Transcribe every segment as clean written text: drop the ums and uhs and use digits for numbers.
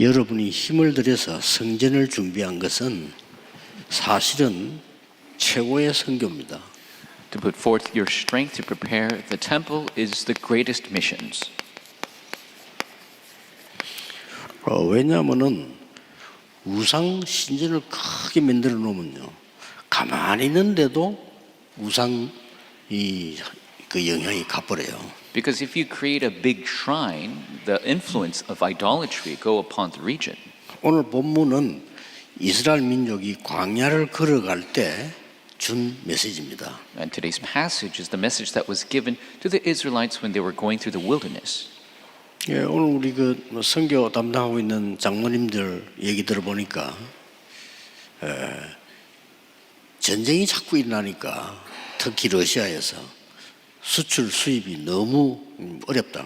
여러분이 힘을 들여서 성전을 준비한 것은 사실은 최고의 선교입니다. To put forth your strength to prepare the temple is the greatest missions. 왜냐하면은 우상 신전을 크게 만들어 놓으면요, 가만히 있는데도 우상 그 영향이 가버려요. Because if you create a big shrine, the influence of idolatry go upon the region. 오늘 본문은 이스라엘 민족이 광야를 걸어갈 때 준 메시지입니다. And today's passage is the message that was given to the Israelites when they were going through the wilderness. 예, 오늘 우리 그 선교 담당하고 있는 장로님들 얘기 들어보니까 전쟁이 자꾸 일어나니까 특히 러시아에서 수출 수입이 너무 어렵다.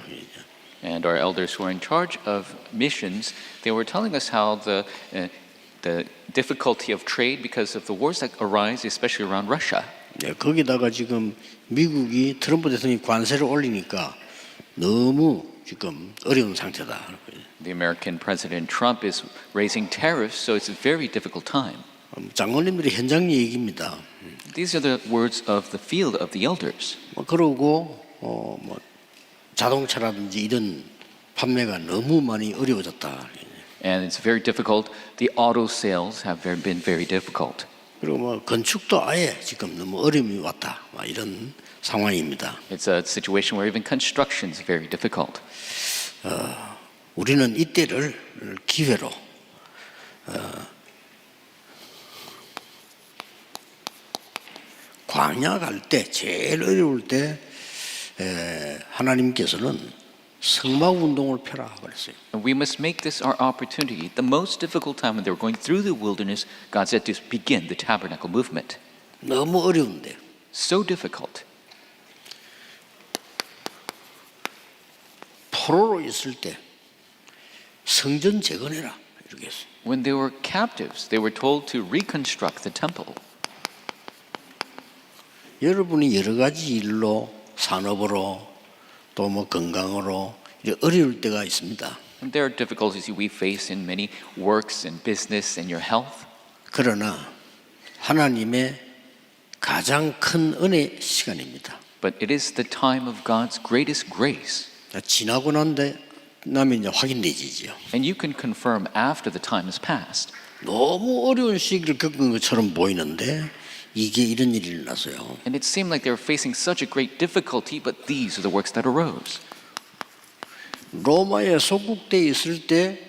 And our elders who are in charge of missions, they were telling us how the difficulty of trade because of the wars that arise, especially around Russia. 예, 거기다가 지금 미국이 트럼프 대통령이 관세를 올리니까 너무 지금 어려운 상태다. The American President Trump is raising tariffs, so it's a very difficult time. 장로님들이 현장 얘기입니다. These are the words of the field of the elders. 그러고 뭐 자동차라든지 이런 판매가 너무 많이 어려워졌다. And it's very difficult. The auto sales have been very difficult. 그리고 뭐 건축도 아예 지금 너무 어려움이 왔다. 이런 상황입니다. It's a situation where even construction is very difficult. 우리는 이때를 기회로 광야 갈 때 제일 어려울 때 하나님께서는 성막 운동을 펴라 그랬어요. And we must make this our opportunity. The most difficult time when they were going through the wilderness, God said to begin the tabernacle movement. 너무 어려운데 So difficult. 포로로 있을 때 성전 재건해라 이렇게 했어요. When they were captives, they were told to reconstruct the temple. 여러분이 여러 가지 일로 산업으로 또 뭐 건강으로 어려울 때가 있습니다. And there are difficulties we face in many works and business and your health. 그러나 하나님의 가장 큰 은혜 시간입니다. But it is the time of God's greatest grace. 지나고 나면 이제 확인되지죠. And you can confirm after the time has passed. 너무 어려운 시기를 겪은 것처럼 보이는데 이게 이런 일이 일어났어요. And it seemed like they were facing such a great difficulty, but these are the works that arose. 로마에 속국돼 있을 때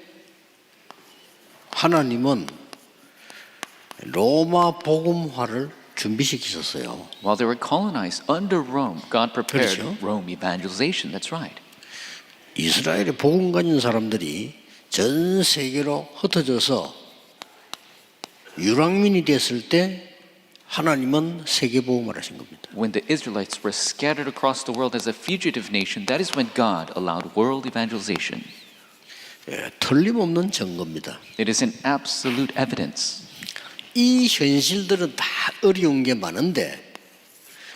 하나님은 로마 복음화를 준비시키셨어요. While they were colonized under Rome, God prepared 그렇죠? Rome evangelization. That's right. 이스라엘에 복음 가진 사람들이 전 세계로 흩어져서 유랑민이 됐을 때 하나님은 세계 복음을 하신 겁니다. When the Israelites were scattered across the world as a fugitive nation, that is when God allowed world evangelization. 예, 틀림없는 증거입니다. It is an absolute evidence. 이 현실들은 다 어려운 게 많은데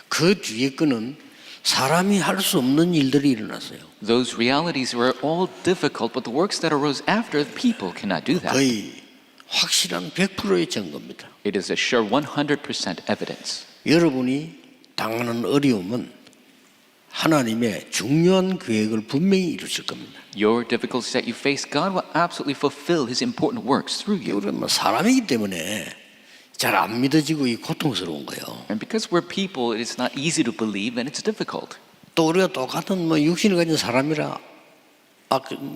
그 뒤에 거는 사람이 할 수 없는 일들이 일어났어요. Those realities were all difficult, but the works that arose after, people cannot do that. 거의 확실한 100%의 증거입니다. It is a sure 100% evidence. 여러분이 당하는 어려움은 하나님의 중요한 계획을 분명히 이루실 겁니다. Your difficulties that you face, God will absolutely fulfill His important works through you. 우리는 사람이기 때문에 잘 안 믿어지고 고통스러운 거예요. And because we're people, it is not easy to believe and it's difficult. 또 우리가 똑같은 육신을 가진 사람이라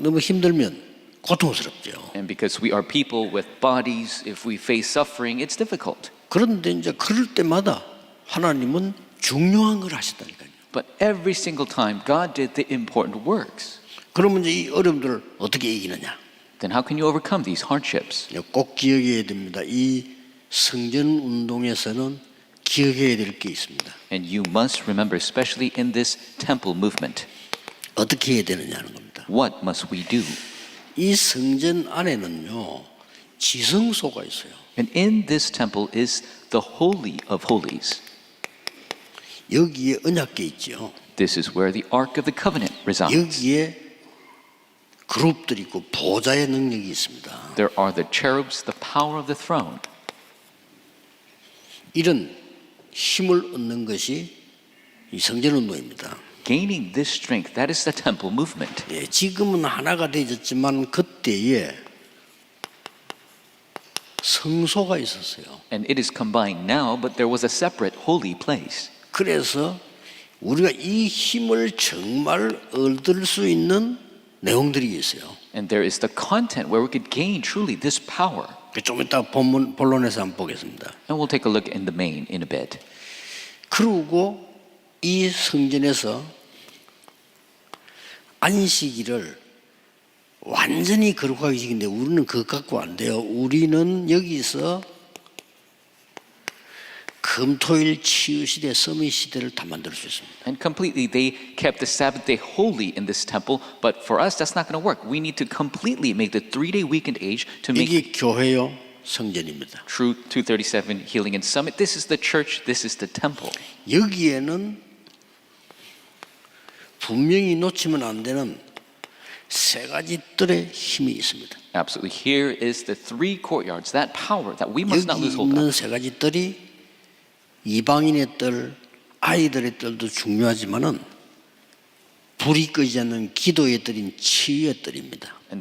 너무 힘들면 고통스럽죠. And because we are people with bodies, if we face suffering, it's difficult. 그런데 이제 그럴 때마다 하나님은 중요한 걸 하셨다니까요. But every single time, God did the important works. 그러면 이제 이 어려움들을 어떻게 이기느냐? Then how can you overcome these hardships? 꼭 기억해야 됩니다. 이 성전 운동에서는 기억해야 될 게 있습니다. And you must remember, especially in this temple movement, 어떻게 해야 되느냐는 겁니다. what must we do? 이 성전 안에는요 지성소가 있어요. And in this temple is the Holy of Holies. 여기에 언약궤 있죠. This is where the Ark of the Covenant resides. 여기에 그룹들이 있고 보좌의 능력이 있습니다. There are the cherubs, the power of the throne. 이런 힘을 얻는 것이 이 성전운동입니다. Gaining this strength, that is the temple movement. 예, 지금은 하나가 되어졌지만 그때에 성소가 있었어요. And it is combined now, but there was a separate holy place. 그래서 우리가 이 힘을 정말 얻을 수 있는 내용들이 있어요. And there is the content where we could gain truly this power. 좀 이따 본론에서 한번 보겠습니다. And we'll take a look in the main in a bit. 그리고 이 성전에서 안식일을 완전히 거룩하게 지키는데 우리는 그것 갖고 안 돼요. 우리는 여기서 금토일 치유시대 서밋 시대를 다 만들 수 있습니다. And completely, they kept the Sabbath day holy in this temple. But for us, that's not going to work. We need to completely make the 3-day weekend age to make 이게 교회요 성전입니다. true 237 healing and summit. This is the church. This is the temple. 여기에는 분명히 놓치면 안 되는 세 가지 뜰의 힘이 있습니다. Absolutely. Here is the 3 courtyards, that power that we must not 여기 lose hold of. 있는 세 가지 뜰이 이방인의 뜰, 아이들의 뜰도 중요하지만은 불이 끄지 않는 기도의 뜰인 치유의 뜰입니다. And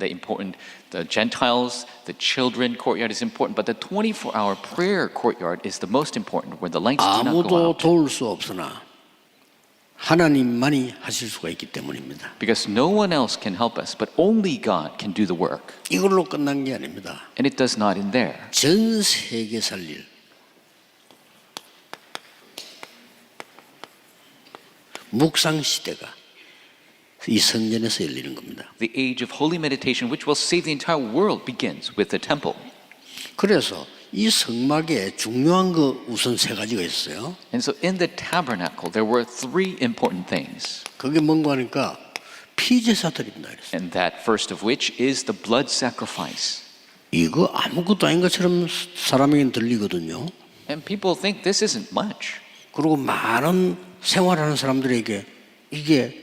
the Gentiles, the children courtyard is important, but the 24-hour prayer courtyard is the most important, where the lights do not go 아무도 out. 도울 수 없으나 하나님만이 하실 수가 있기 때문입니다. Because no one else can help us, but only God can do the work. 이걸로 끝난 게 아닙니다. And it does not end there. 전 세계 살릴 묵상 시대가 이 성전에서 열리는 겁니다. The age of holy meditation, which will save the entire world, begins with the temple. 그래서 이 성막에 중요한 거 우선 세 가지가 있어요. And so in the tabernacle, there were 3 important things. 그게 뭔가 하니까 피제사드립니다. 그랬어요. And that first of which is the blood sacrifice. 이거 아무것도 아닌 것처럼 사람에게는 들리거든요. And people think this isn't much. 그리고 많은 생활하는 사람들에게 이게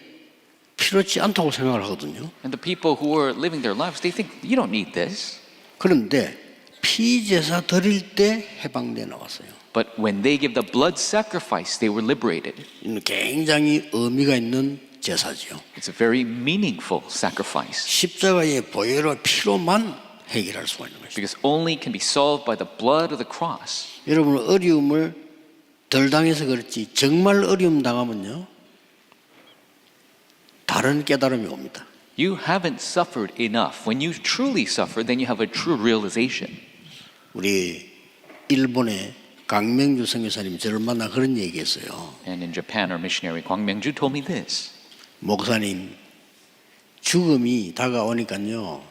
필요치 않다고 생각을 하거든요. And the people who are living their lives, they think you don't need this. 그런데 피제사 드릴 때 해방돼 나왔어요. But when they give the blood sacrifice, they were liberated. 이는 굉장히 의미가 있는 제사지요. It's a very meaningful sacrifice 십자가의 보혈과 피로만 해결할 수가 있는 것이죠. because only can be solved by the blood of the cross. 여러분 어려움을 덜 당해서 그렇지 정말 어려움 당하면요 다른 깨달음이 옵니다. You haven't suffered enough. When you truly suffer, then you have a true realization. 우리 일본의 강명주 선교사님 저를 만나 그런 얘기했어요. And in Japan, our missionary Kwang Myung-ju told me this. 목사님 죽음이 다가오니까요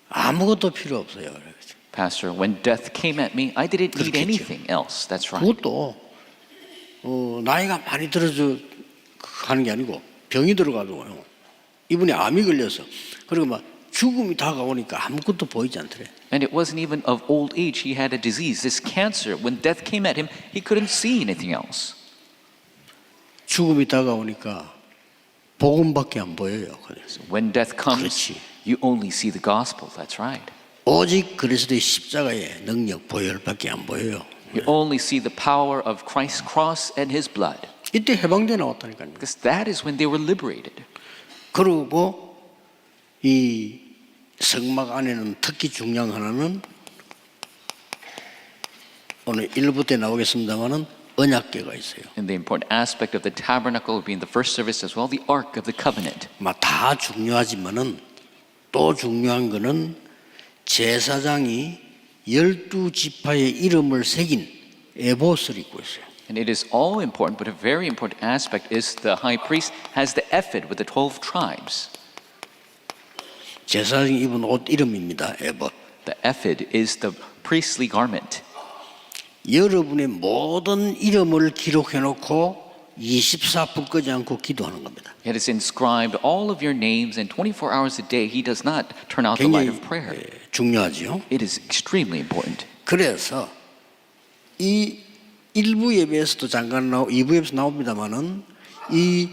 아무것도 필요 없어요. Pastor, when death came at me, I didn't need 그렇겠죠. anything else. That's right. 그것도 나이가 많이 들어서 하는 게 아니고 병이 들어가지고요. 이분이 암이 걸려서 그리고 막 죽음이 다가오니까 아무것도 보이지 않더래. And it wasn't even of old age. He had a disease, this cancer. When death came at him, he couldn't see anything else. 죽음이 다가오니까 복음밖에 안 보여요. 그래서 When death comes, 그렇지. you only see the gospel. That's right. 오직 그리스도의 십자가의 능력 보혈밖에 안 보여요. You only see the power of Christ's cross and his blood. 이때 해방돼 나왔다니까요. Because that is when they were liberated. 그리고 이 성막 안에는 특히 중요한 하나는 오늘 1부 때 나오겠습니다만은 언약궤가 있어요. And the important aspect of the tabernacle will be in the first service as well, the Ark of the Covenant. 다 중요하지만은 또 중요한 거는 제사장이 12지파의 이름을 새긴 에봇을 입고 있어요. And it is all important, but a very important aspect is the high priest has the ephod with the 12 tribes. 제사장이 입은 옷 이름입니다. 에봇. The ephod is the priestly garment. 여러분의 모든 이름을 기록해 놓고 24분 끄지 않고 기도하는 겁니다. It is inscribed all of your names, and 24 hours a day he does not turn out the light 굉장히 of prayer. 중요하지요. It is extremely important. 그래서 이 1부 예배에서도 잠깐 2부 예배에서 나옵니다만은 이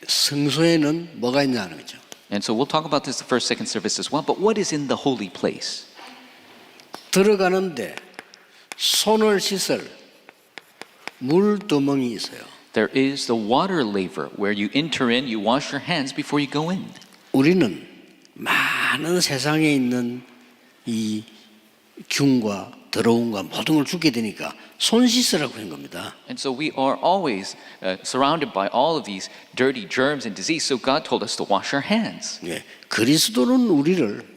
성소에는 뭐가 있냐는 거죠. And so we'll talk about this the first, second service as well. But what is in the holy place? 들어가는데 손을 씻을 물두멍이 있어요. There is the water laver where you enter in, you wash your hands before you go in. 우리는 많은 세상에 있는 이 균과 더러움과 모든 걸 죽게 되니까 손 씻으라고 한 겁니다. And so we are always surrounded by all of these dirty germs and disease. So God told us to wash our hands. 예, 그리스도는 우리를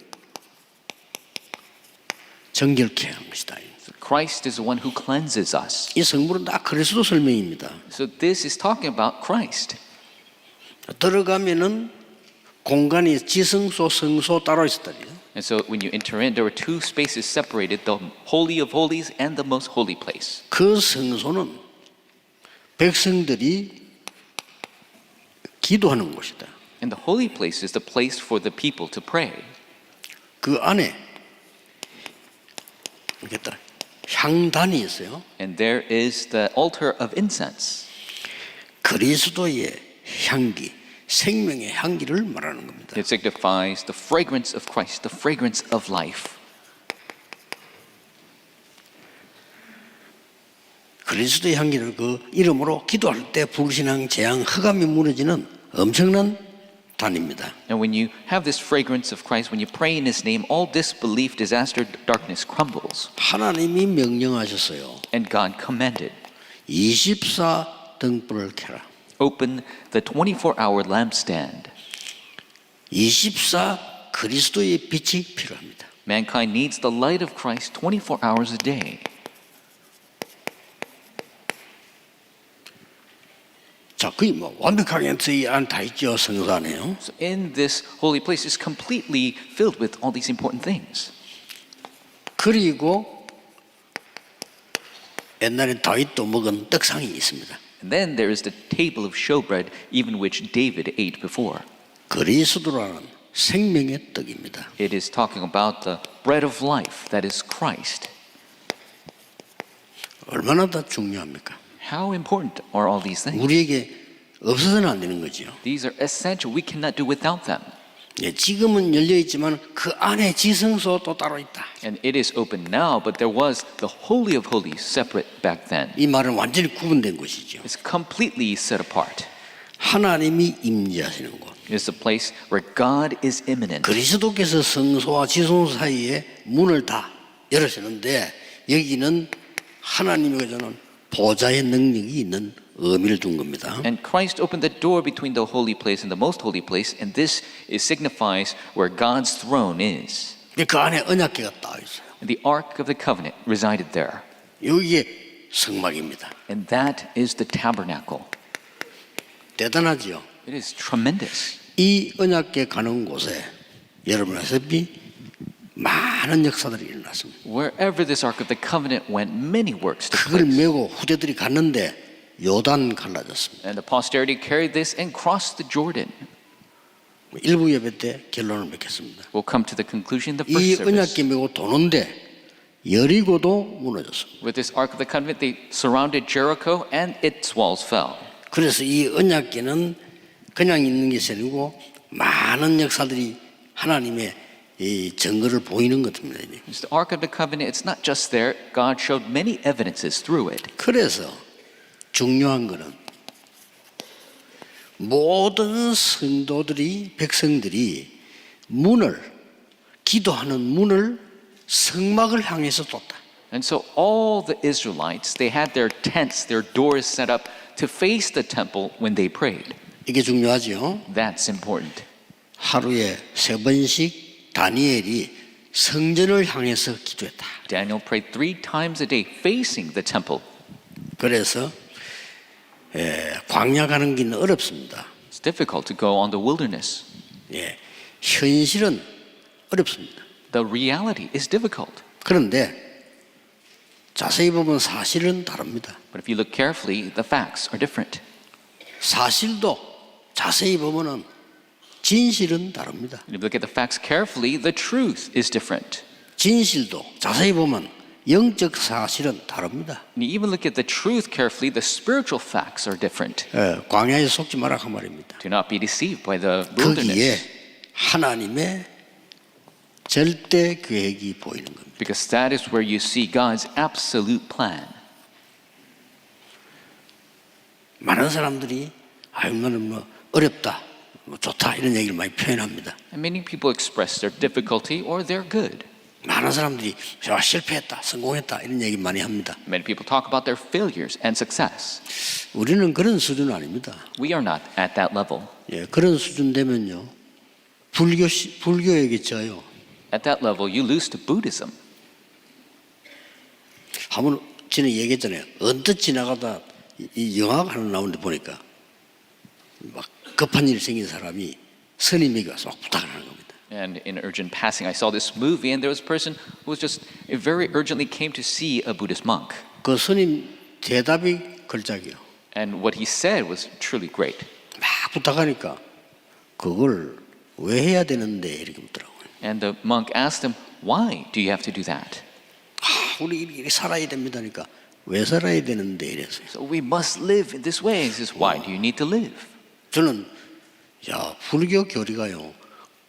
정결케 하는 것이다. Christ is the one who cleanses us. 이 성물은 다 그리스도 설명입니다. So this is talking about Christ. 들어가면은 공간이 지성소, 성소 따로 있었다. And so when you enter in, there were two spaces separated, the Holy of Holies and the Most Holy Place. 그 성소는 백성들이 기도하는 곳이다. And the Holy Place is the place for the people to pray. 그 안에 이겠다. 향단이 있어요. And there is the altar of incense. 그리스도의 향기, 생명의 향기를 말하는 겁니다. It signifies the fragrance of Christ, the fragrance of life. 그리스도의 향기를 그 이름으로 기도할 때 불신앙, 재앙, 흑암이 무너지는 엄청난 단입니다. And when you have this fragrance of Christ, when you pray in His name, all disbelief, disaster, darkness crumbles. 하나님이 명령하셨어요. And God commanded, 24 등불을 켜라. open the 24-hour lampstand. 24 그리스도의 빛이 필요합니다. Mankind needs the light of Christ 24 hours a day. 자, 거의 뭐 완벽하게 이 안 다 있죠, 성소 안에요. So in this holy place is completely filled with all these important things. 그리고 옛날에 다윗도 먹은 떡상이 있습니다. And then there is the table of showbread, even which David ate before. 그리스도라는 생명의 떡입니다. It is talking about the bread of life, that is Christ. 얼마나 더 중요합니까? How important are all these things? 우리에게 없어서는 안 되는 거죠. These are essential. We cannot do without them. 예, 지금은 열려 있지만 그 안에 지성소 또 따로 있다. And it is open now, but there was the Holy of Holies separate back then. 이 말은 완전히 구분된 것이죠. It's completely set apart. 하나님이 임재하시는 곳. It is the place where God is immanent. 그리스도께서 성소와 지성소 사이에 문을 다 열으시는데 여기는 하나님의 저는 보좌의 능력이 있는 의미를 둔 겁니다. And Christ opened the door between the holy place and the most holy place, and this signifies where God's throne is. 그 안에 언약궤가 딱 있어요. And the Ark of the Covenant resided there. 여기에 성막입니다. And that is the tabernacle. 대단하지요. It is tremendous. 이 언약궤 가는 곳에 여러분 아시다시피 많은 역사들이 일어났습니다. Wherever this Ark of the Covenant went, many works took 그걸 place. 메고 후대들이 갔는데 요단 갈라졌습니다. And the posterity carried this and crossed the Jordan. 일부 예배 때 결론을 맺겠습니다. We'll come to the conclusion in the 이 first service. 언약궤 메고 도는데 여리고도 무너졌습니다. With this Ark of the Covenant, they surrounded Jericho and its walls fell. 그래서 이 언약궤는 그냥 있는 것이 아니고 많은 역사들이 하나님의 이 증거를 보이는 것입니다. It's the Ark of the Covenant. It's not just there. God showed many evidences through it. 그래서 중요한 것은 모든 성도들이 백성들이 문을 기도하는 문을 성막을 향해서 뒀다. And so all the Israelites, they had their tents, their doors set up to face the temple when they prayed. 이게 중요하죠. That's important. 하루에 3번씩 다니엘이 성전을 향해서 기도했다. Daniel prayed 3 times a day facing the temple. 그래서 광야 가는 길은 어렵습니다. It's difficult to go on the wilderness. 예, 현실은 어렵습니다. The reality is difficult. 그런데 자세히 보면 사실은 다릅니다. But if you look carefully, the facts are different. 사실도 자세히 보면은 진실은 다릅니다. And if you look at the facts carefully, the truth is different. 진실도 자세히 보면 영적 사실은 다릅니다. And you even look at the truth carefully, the spiritual facts are different. 광야에 속지 마라 그 말입니다. Do not be deceived by the 거기에 wilderness. 하나님의 절대 계획이 보이는 겁니다. Because that is where you see God's absolute plan. 많은 사람들이 이거는 뭐 어렵다, 뭐 좋다 이런 얘기를 많이 표현합니다. And many people express their difficulty or they're good. 많은 사람들이 실패했다, 성공했다 이런 얘기 많이 합니다. Many people talk about their failures and success. 우리는 그런 수준은 아닙니다. We are not at that level. 예, 그런 수준 되면요 불교에게 져요. At that level, you lose to Buddhism. 한번 전에 얘기했잖아요. 언뜻 지나가다 이 영화가 하나 나오는데 보니까 막 급한 일 생긴 사람이 스님에게 와서 부탁을 하는 겁니다. And in urgent passing, I saw this movie, and there was a person who was just very urgently came to see a Buddhist monk. 그 스님 대답이 걸작이요. And what he said was truly great. 막 부탁하니까 그걸 왜 해야 되는데 이렇게 묻더라고요. And the monk asked him, "Why do you have to do that?" 우리 이렇게 살아야 됩니다니까 왜 살아야 되는데 이랬어요. So we must live in this way. He says, "Why do you need to live?" 저는 불교 교리가요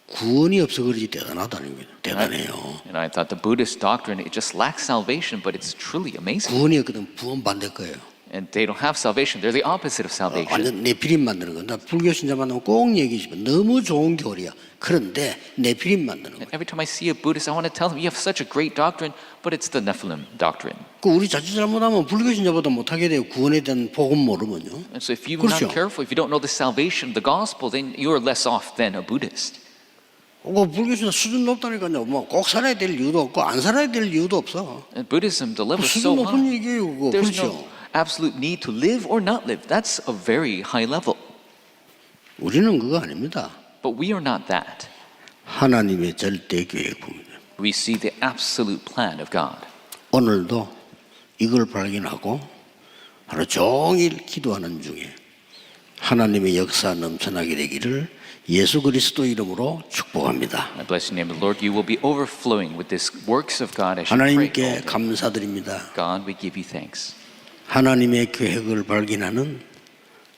구원이 없어 그러지 대단하다는 거예요. 대단해요. And I thought the Buddhist doctrine, it just lacks salvation, but it's truly amazing. 구원이 없거든 구원 반대 거예요. And they don't have salvation. They're the opposite of salvation. 완전 네피림 만드는 거. 나 불교 신자 만나면 꼭 얘기해주면 너무 좋은 교리야. 그런데 네피림 만드는 거. And every time I see a Buddhist, I want to tell them, you have such a great doctrine, but it's the Nephilim doctrine. 그 우리 자칫 잘못하면 불교 신자보다 못하게 돼요. 구원에 대한 복음 모르면요. And so if you're 그렇죠. not careful, if you don't know the salvation, the gospel, then you're less off than a Buddhist. 불교 신자 수준 높다니까요. 꼭 살아야 될 이유도 없고 안 살아야 될 이유도 없어. And Buddhism, the level is 수준 so 높은 high. 얘기예요. 그거. There's 그렇죠. no absolute need to live or not live. That's a very high level. 우리는 그거 아닙니다. But we are not that. 하나님의 절대 계획 봅니다. We see the absolute plan of God. 오늘도 이걸 발견하고 하루 종일 기도하는 중에 하나님의 역사 넘쳐나게 되기를 예수 그리스도 이름으로 축복합니다. I bless the name of the Lord. You will be overflowing with this works of God as you pray. all 하나님께 day. 감사드립니다. God, we give you thanks. 하나님의 계획을 발견하는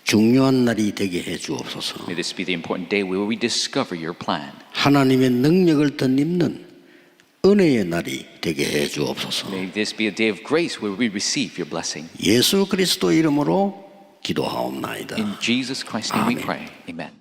중요한 날이 되게 해 주옵소서. May this be the important day where we discover your plan. 하나님의 능력을 덧입는 은혜의 날이 되게 해 주옵소서. May this be a day of grace where we receive your blessing. 예수 그리스도 이름으로 기도하옵나이다. In Jesus Christ's name we 아멘. pray. Amen.